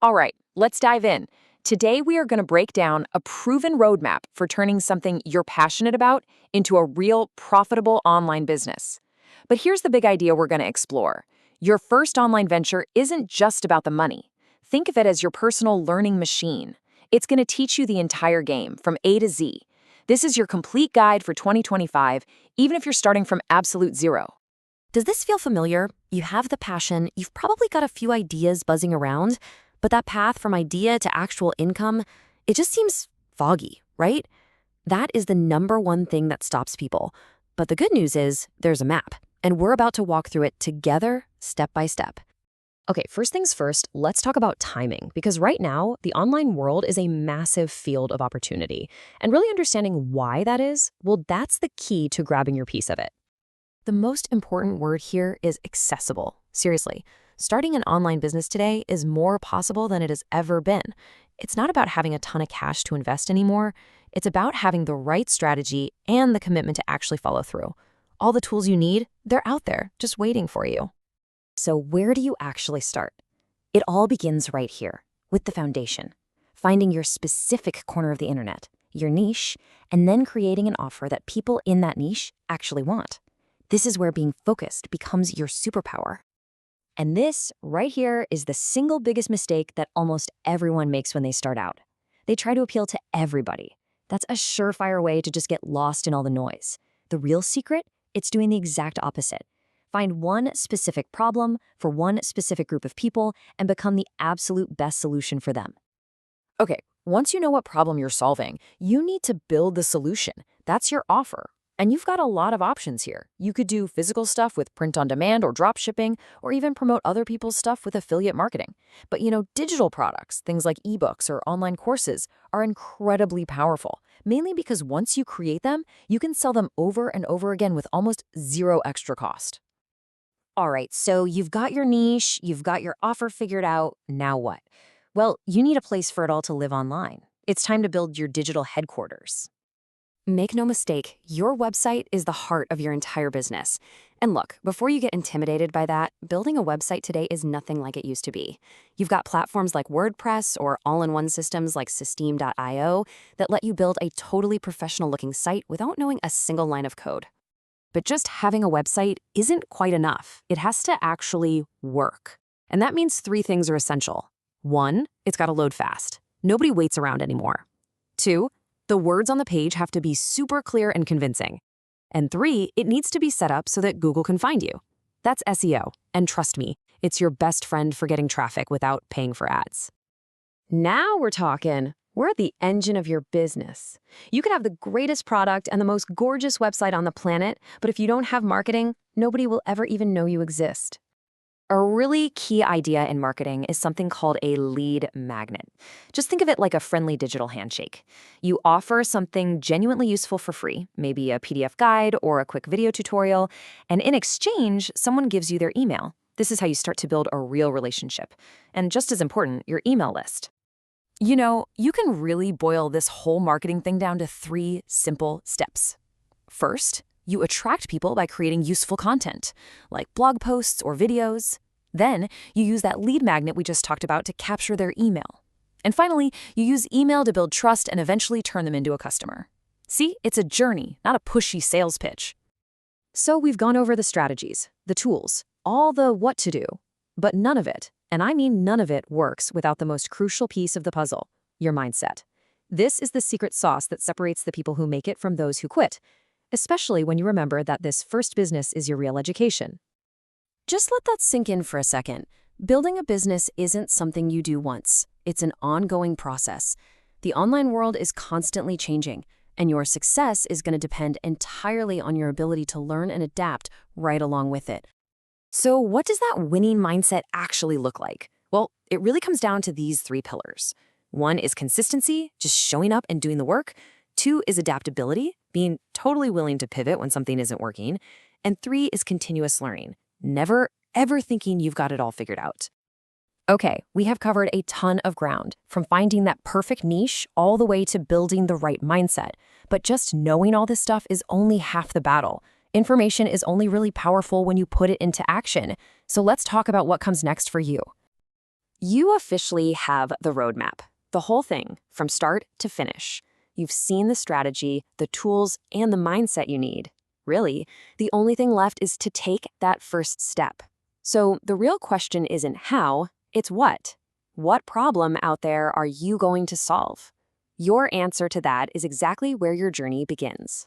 All right, let's dive in. Today, we are going to break down a proven roadmap for turning something you're passionate about into a real profitable online business. But here's the big idea we're going to explore. Your first online venture isn't just about the money. Think of it as your personal learning machine. It's going to teach you the entire game from A to Z. This is your complete guide for 2025, even if you're starting from absolute zero. Does this feel familiar? You have the passion, you've probably got a few ideas buzzing around, but that path from idea to actual income, it just seems foggy, right? That is the number one thing that stops people. But the good news is there's a map, and we're about to walk through it together, step by step. Okay, first things first, let's talk about timing, because right now, the online world is a massive field of opportunity. And really understanding why that is, well, that's the key to grabbing your piece of it. The most important word here is accessible. Seriously, starting an online business today is more possible than it has ever been. It's not about having a ton of cash to invest anymore. It's about having the right strategy and the commitment to actually follow through. All the tools you need, they're out there, just waiting for you. So where do you actually start? It all begins right here, with the foundation. Finding your specific corner of the internet, your niche, and then creating an offer that people in that niche actually want. This is where being focused becomes your superpower. And this, right here, is the single biggest mistake that almost everyone makes when they start out. They try to appeal to everybody. That's a surefire way to just get lost in all the noise. The real secret? It's doing the exact opposite. Find one specific problem for one specific group of people and become the absolute best solution for them. Okay, once you know what problem you're solving, you need to build the solution. That's your offer. And you've got a lot of options here. You could do physical stuff with print on demand or drop shipping, or even promote other people's stuff with affiliate marketing. But digital products, things like ebooks or online courses, are incredibly powerful, mainly because once you create them, you can sell them over and over again with almost zero extra cost. All right, so you've got your niche, you've got your offer figured out. Now what? Well, you need a place for it all to live online. It's time to build your digital headquarters. Make no mistake, your website is the heart of your entire business. And look, before you get intimidated by that, building a website today is nothing like it used to be. You've got platforms like WordPress or all-in-one systems like Systeme.io that let you build a totally professional-looking site without knowing a single line of code. But just having a website isn't quite enough. It has to actually work. And that means three things are essential. 1, it's got to load fast. Nobody waits around anymore. 2, the words on the page have to be super clear and convincing. And 3, it needs to be set up so that Google can find you. That's SEO, and trust me, it's your best friend for getting traffic without paying for ads. Now we're talking. We're at the engine of your business. You can have the greatest product and the most gorgeous website on the planet, but if you don't have marketing, nobody will ever even know you exist. A really key idea in marketing is something called a lead magnet. Just think of it like a friendly digital handshake. You offer something genuinely useful for free, maybe a PDF guide or a quick video tutorial, and in exchange, someone gives you their email. This is how you start to build a real relationship. And just as important, your email list. You can really boil this whole marketing thing down to 3 simple steps. First, you attract people by creating useful content, like blog posts or videos. Then, you use that lead magnet we just talked about to capture their email. And finally, you use email to build trust and eventually turn them into a customer. See, it's a journey, not a pushy sales pitch. So we've gone over the strategies, the tools, all the what to do, but none of it, and I mean none of it, works without the most crucial piece of the puzzle, your mindset. This is the secret sauce that separates the people who make it from those who quit, especially when you remember that this first business is your real education. Just let that sink in for a second. Building a business isn't something you do once. It's an ongoing process. The online world is constantly changing, and your success is going to depend entirely on your ability to learn and adapt right along with it. So what does that winning mindset actually look like? Well, it really comes down to these 3 pillars. 1 is consistency, just showing up and doing the work. 2 is adaptability, being totally willing to pivot when something isn't working. And 3 is continuous learning, never, ever thinking you've got it all figured out. Okay, we have covered a ton of ground, from finding that perfect niche all the way to building the right mindset. But just knowing all this stuff is only half the battle. Information is only really powerful when you put it into action. So let's talk about what comes next for you. You officially have the roadmap, the whole thing, from start to finish. You've seen the strategy, the tools, and the mindset you need. Really, the only thing left is to take that first step. So the real question isn't how, it's what. What problem out there are you going to solve? Your answer to that is exactly where your journey begins.